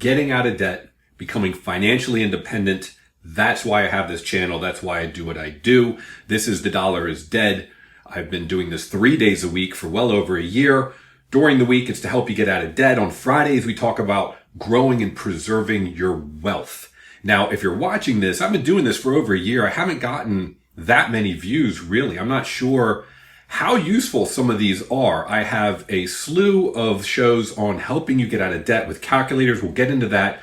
getting out of debt, becoming financially independent. That's why I have this channel. That's why I do what I do. This is The Dollar is Dead. I've been doing this 3 days a week for well over a year. During the week, it's to help you get out of debt. On Fridays, we talk about growing and preserving your wealth. Now, if you're watching this, I've been doing this for over a year. I haven't gotten that many views, really. I'm not sure how useful some of these are. I have a slew of shows on helping you get out of debt with calculators. We'll get into that.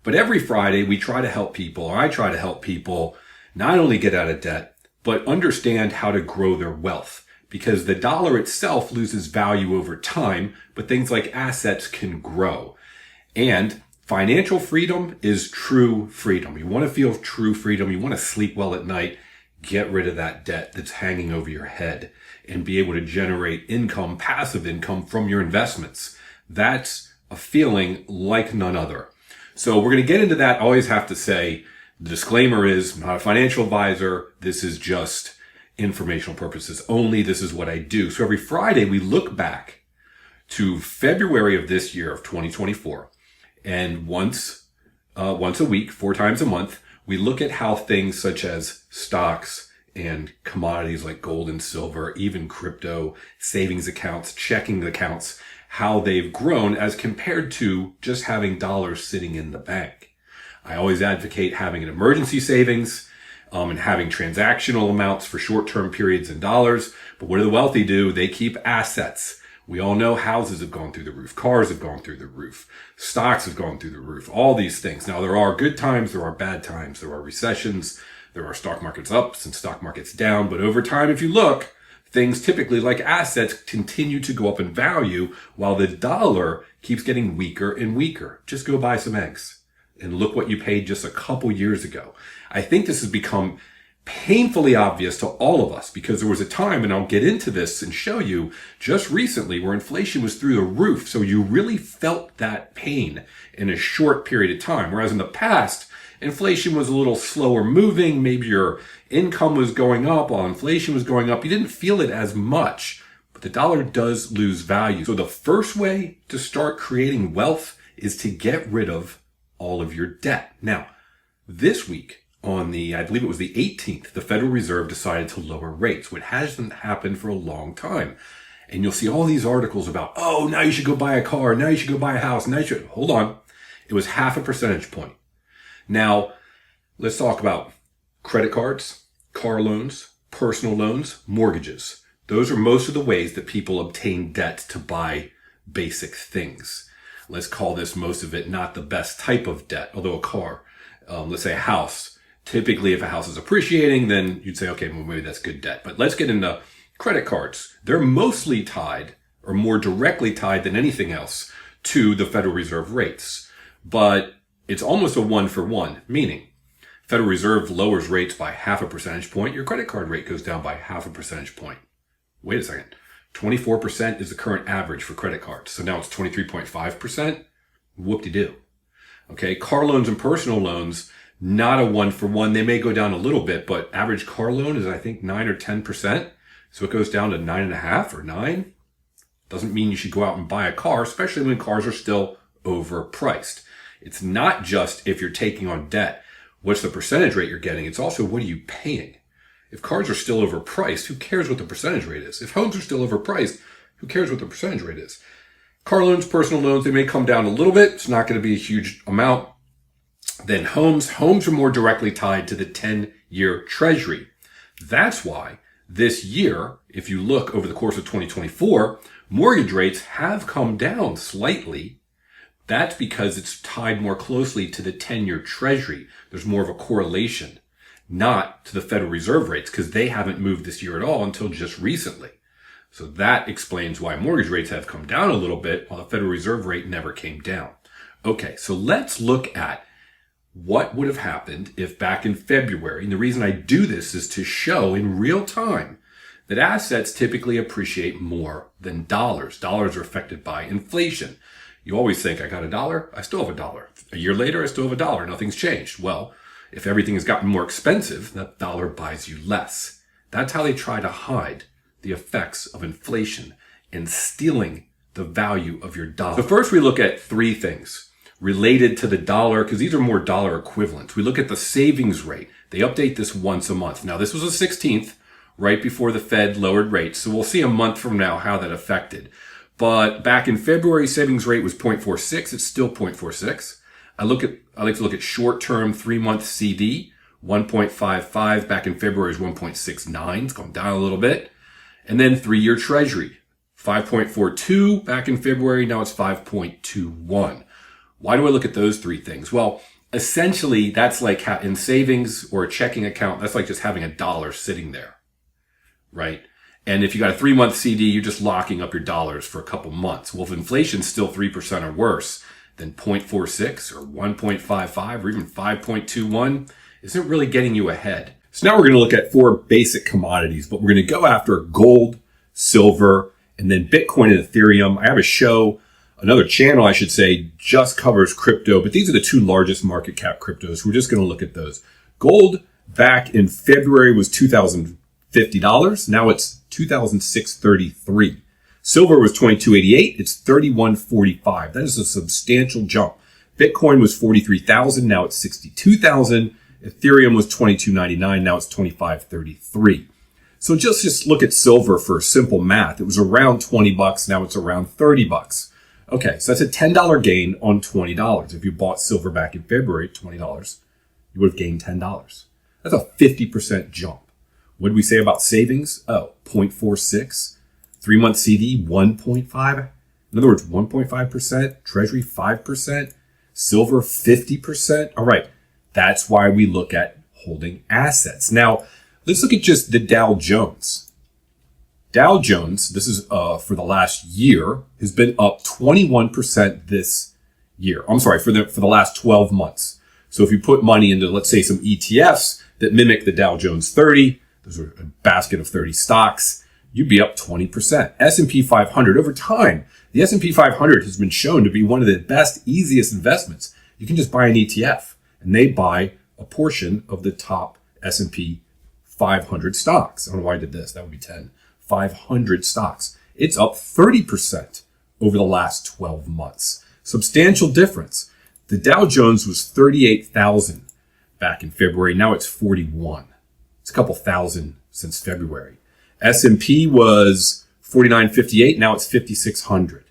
But every Friday, we try to help people, or I try to help people not only get out of debt, but understand how to grow their wealth. Because the dollar itself loses value over time, but things like assets can grow. And financial freedom is true freedom. You want to feel true freedom. You want to sleep well at night. Get rid of that debt that's hanging over your head and be able to generate income, passive income from your investments. That's a feeling like none other. So we're going to get into that. I always have to say, the disclaimer is, I'm not a financial advisor. This is just informational purposes only. This is what I do. So every Friday, we look back to February of this year of 2024. And once a week, 4 times a month, we look at how things such as stocks and commodities like gold and silver, even crypto, savings accounts, checking accounts, how they've grown as compared to just having dollars sitting in the bank. I always advocate having an emergency savings, and having transactional amounts for short-term periods in dollars. But what do the wealthy do? They keep assets. We all know houses have gone through the roof. Cars have gone through the roof. Stocks have gone through the roof. All these things. Now, there are good times. There are bad times. There are recessions. There are stock markets ups and stock markets down. But over time, if you look, things typically like assets continue to go up in value while the dollar keeps getting weaker and weaker. Just go buy some eggs and look what you paid just a couple years ago. I think this has become painfully obvious to all of us because there was a time, and I'll get into this and show you just recently, where inflation was through the roof. So you really felt that pain in a short period of time. Whereas in the past, inflation was a little slower moving. Maybe your income was going up while inflation was going up. You didn't feel it as much, but the dollar does lose value. So the first way to start creating wealth is to get rid of all of your debt. Now, this week, I believe it was the 18th, the Federal Reserve decided to lower rates, which hasn't happened for a long time. And you'll see all these articles about, oh, now you should go buy a car. Now you should go buy a house. Hold on. It was 0.5 percentage point. Now, let's talk about credit cards, car loans, personal loans, mortgages. Those are most of the ways that people obtain debt to buy basic things. Let's call this, most of it, not the best type of debt, although a car, let's say a house. Typically, if a house is appreciating, then you'd say, okay, well, maybe that's good debt. But let's get into credit cards. They're mostly tied, or more directly tied than anything else, to the Federal Reserve rates. But it's almost a 1-for-1, meaning Federal Reserve lowers rates by 0.5 percentage point. Your credit card rate goes down by 0.5 percentage point. Wait a second. 24% is the current average for credit cards. So now it's 23.5%. Whoop-de-doo. Okay, car loans and personal loans, not a 1-for-1. They may go down a little bit, but average car loan is, I think, 9 or 10%. So it goes down to 9.5 or 9. Doesn't mean you should go out and buy a car, especially when cars are still overpriced. It's not just if you're taking on debt, what's the percentage rate you're getting? It's also, what are you paying? If cars are still overpriced, who cares what the percentage rate is? If homes are still overpriced, who cares what the percentage rate is? Car loans, personal loans, they may come down a little bit. It's not going to be a huge amount. Then homes are more directly tied to the 10-year treasury. That's why this year, if you look over the course of 2024, mortgage rates have come down slightly. That's because it's tied more closely to the 10-year treasury. There's more of a correlation, not to the Federal Reserve rates, because they haven't moved this year at all until just recently. So that explains why mortgage rates have come down a little bit while the Federal Reserve rate never came down. Okay, so let's look at what would have happened if back in February, and the reason I do this is to show in real time that assets typically appreciate more than dollars. Dollars are affected by inflation. You always think, I got $1, I still have $1. A year later, I still have $1. Nothing's changed. Well, if everything has gotten more expensive, that dollar buys you less. That's how they try to hide the effects of inflation and stealing the value of your dollar. So first we look at 3 things. related to the dollar, because these are more dollar equivalents. We look at the savings rate. They update this once a month. Now, this was the 16th, right before the Fed lowered rates. So we'll see a month from now how that affected. But back in February, savings rate was 0.46. It's still 0.46. I like to look at short-term 3-month CD, 1.55. Back in February is 1.69. It's gone down a little bit. And then 3-year Treasury, 5.42 back in February. Now it's 5.21. Why do I look at those three things? Well, essentially, that's like in savings or a checking account, that's like just having $1 sitting there, right? And if you got a 3-month CD, you're just locking up your dollars for a couple months. Well, if inflation's still 3% or worse, then 0.46 or 1.55 or even 5.21 isn't really getting you ahead. So now we're going to look at 4 basic commodities, but we're going to go after gold, silver, and then Bitcoin and Ethereum. I have a show, another channel, I should say, just covers crypto, but these are the 2 largest market cap cryptos. We're just going to look at those. Gold back in February was $2,050. Now it's $2,633. Silver was $22.88. It's $31.45. That is a substantial jump. Bitcoin was $43,000. Now it's $62,000. Ethereum was $22.99. Now it's $25.33. So just look at silver for simple math. It was around $20. Now it's around $30. Okay, so that's a $10 gain on $20. If you bought silver back in February at $20, you would have gained $10. That's a 50% jump. What did we say about savings? Oh, 0.46. 3-month CD, 1.5. In other words, 1.5%. Treasury, 5%. Silver, 50%. All right, that's why we look at holding assets. Now, let's look at just the Dow Jones. Dow Jones, this is for the last year, has been up 21% this year. I'm sorry, for the last 12 months. So if you put money into, let's say, some ETFs that mimic the Dow Jones 30, those are a basket of 30 stocks, you'd be up 20%. S&P 500 over time, the S&P 500 has been shown to be one of the best, easiest investments. You can just buy an ETF and they buy a portion of the top S&P 500 stocks. I don't know why I did this. That would be 10. 500 stocks. It's up 30% over the last 12 months. Substantial difference. The Dow Jones was 38,000 back in February. Now it's 41. It's a couple thousand since February. S&P was 49.58. Now it's 5,600.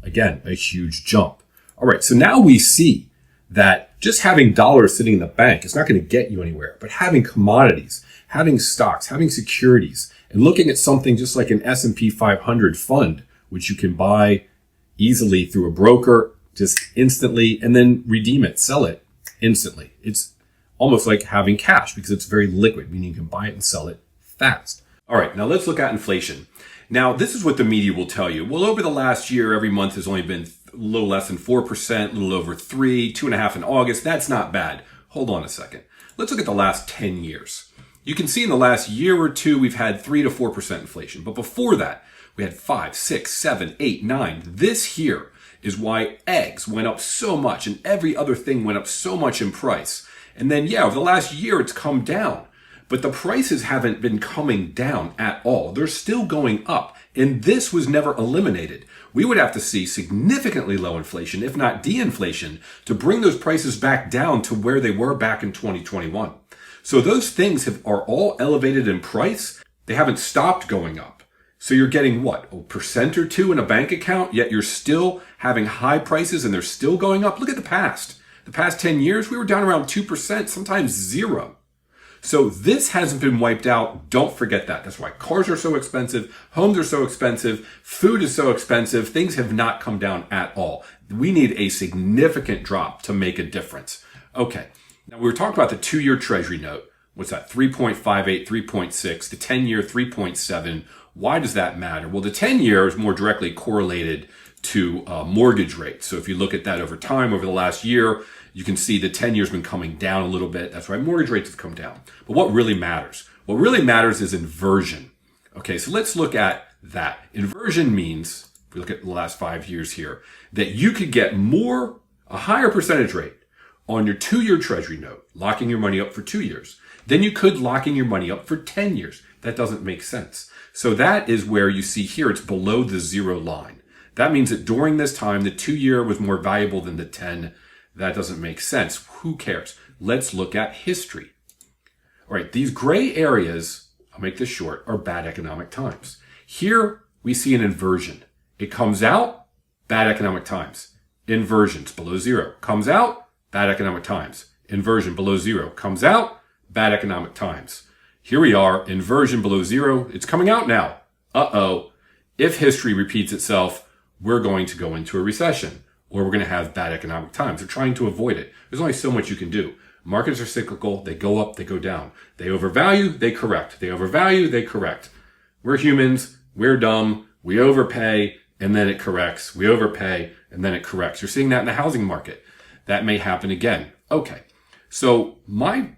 Again, a huge jump. All right. So now we see that just having dollars sitting in the bank is not going to get you anywhere, but having commodities, having stocks, having securities, and looking at something just like an S&P 500 fund, which you can buy easily through a broker just instantly and then redeem it, sell it instantly. It's almost like having cash because it's very liquid, meaning you can buy it and sell it fast. All right, now let's look at inflation. Now, this is what the media will tell you. Well, over the last year, every month has only been a little less than 4%, a little over 3, 2.5% in August. That's not bad. Hold on a second. Let's look at the last 10 years. You can see in the last year or two, we've had 3 to 4% inflation. But before that, we had 5, 6, 7, 8, 9. This here is why eggs went up so much and every other thing went up so much in price. And then, yeah, over the last year, it's come down. But the prices haven't been coming down at all. They're still going up. And this was never eliminated. We would have to see significantly low inflation, if not de-inflation, to bring those prices back down to where they were back in 2021. So those things are all elevated in price. They haven't stopped going up. So you're getting what, a percent or two in a bank account, yet you're still having high prices and they're still going up. Look at the past. The past 10 years, we were down around 2%, sometimes 0. So this hasn't been wiped out. Don't forget that. That's why cars are so expensive. Homes are so expensive. Food is so expensive. Things have not come down at all. We need a significant drop to make a difference. Okay. Now we were talking about the 2-year Treasury note. What's that? 3.58, 3.6, the 10-year 3.7. Why does that matter? Well, the 10-year is more directly correlated to mortgage rates. So if you look at that over time, over the last year, you can see the 10 years been coming down a little bit. That's right. Mortgage rates have come down. But what really matters? What really matters is inversion. Okay, so let's look at that. Inversion means, if we look at the last 5 years here, that you could get a higher percentage rate on your 2-year Treasury note, locking your money up for 2 years, than you could locking your money up for 10 years. That doesn't make sense. So that is where you see here, it's below the 0 line. That means that during this time, the 2-year was more valuable than the 10. That doesn't make sense. Who cares? Let's look at history. All right, these gray areas, I'll make this short, are bad economic times. Here we see an inversion. It comes out, bad economic times. Inversions below zero. Comes out, bad economic times. Inversion below zero. Comes out, bad economic times. Here we are, inversion below zero. It's coming out now. Uh-oh. If history repeats itself, we're going to go into a recession, or we're going to have bad economic times. They're trying to avoid it. There's only so much you can do. Markets are cyclical. They go up, they go down. They overvalue, they correct. They overvalue, they correct. We're humans. We're dumb. We overpay, and then it corrects. We overpay, and then it corrects. You're seeing that in the housing market. That may happen again. Okay. So my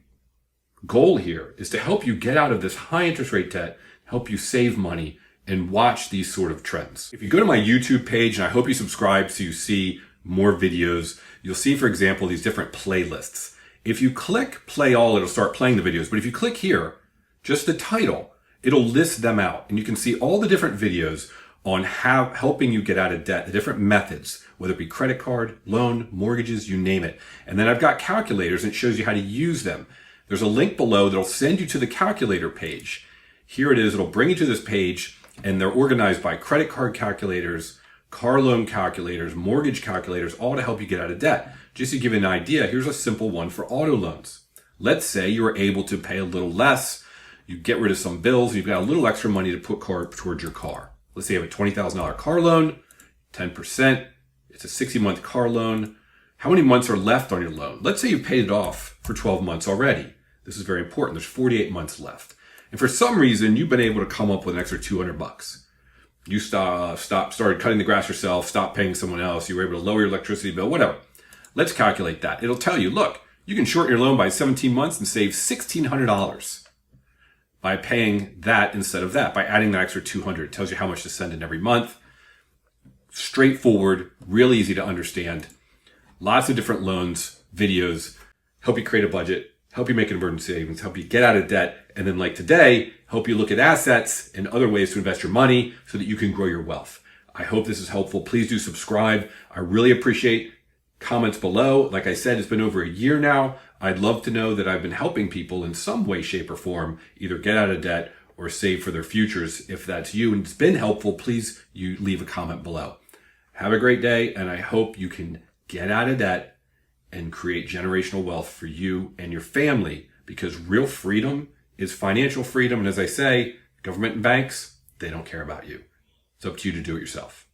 goal here is to help you get out of this high interest rate debt, help you save money, and watch these sort of trends. If you go to my YouTube page, and I hope you subscribe so you see more videos, you'll see, for example, these different playlists. If you click play all, it'll start playing the videos. But if you click here, just the title, it'll list them out. And you can see all the different videos on how helping you get out of debt, the different methods, whether it be credit card, loan, mortgages, you name it. And then I've got calculators and it shows you how to use them. There's a link below that'll send you to the calculator page. Here it is. It'll bring you to this page, and they're organized by credit card calculators, car loan calculators, mortgage calculators, all to help you get out of debt. Just to give you an idea, here's a simple one for auto loans. Let's say you were able to pay a little less. You get rid of some bills, and you've got a little extra money to put towards your car. Let's say you have a $20,000 car loan, 10%. It's a 60-month car loan. How many months are left on your loan? Let's say you've paid it off for 12 months already. This is very important. There's 48 months left. And for some reason, you've been able to come up with an extra $200. You started cutting the grass yourself, stopped paying someone else. You were able to lower your electricity bill, whatever. Let's calculate that. It'll tell you, look, you can shorten your loan by 17 months and save $1,600 by paying that instead of that, by adding that extra $200. It tells you how much to send in every month. Straightforward, real easy to understand. Lots of different loans, videos, help you create a budget, help you make an emergency savings, help you get out of debt, and then like today, help you look at assets and other ways to invest your money so that you can grow your wealth. I hope this is helpful. Please do subscribe. I really appreciate comments below. Like I said, it's been over a year now. I'd love to know that I've been helping people in some way, shape, or form, either get out of debt or save for their futures. If that's you and it's been helpful, please you leave a comment below. Have a great day, and I hope you can get out of debt and create generational wealth for you and your family, because real freedom is financial freedom. And as I say, government and banks, they don't care about you. It's up to you to do it yourself.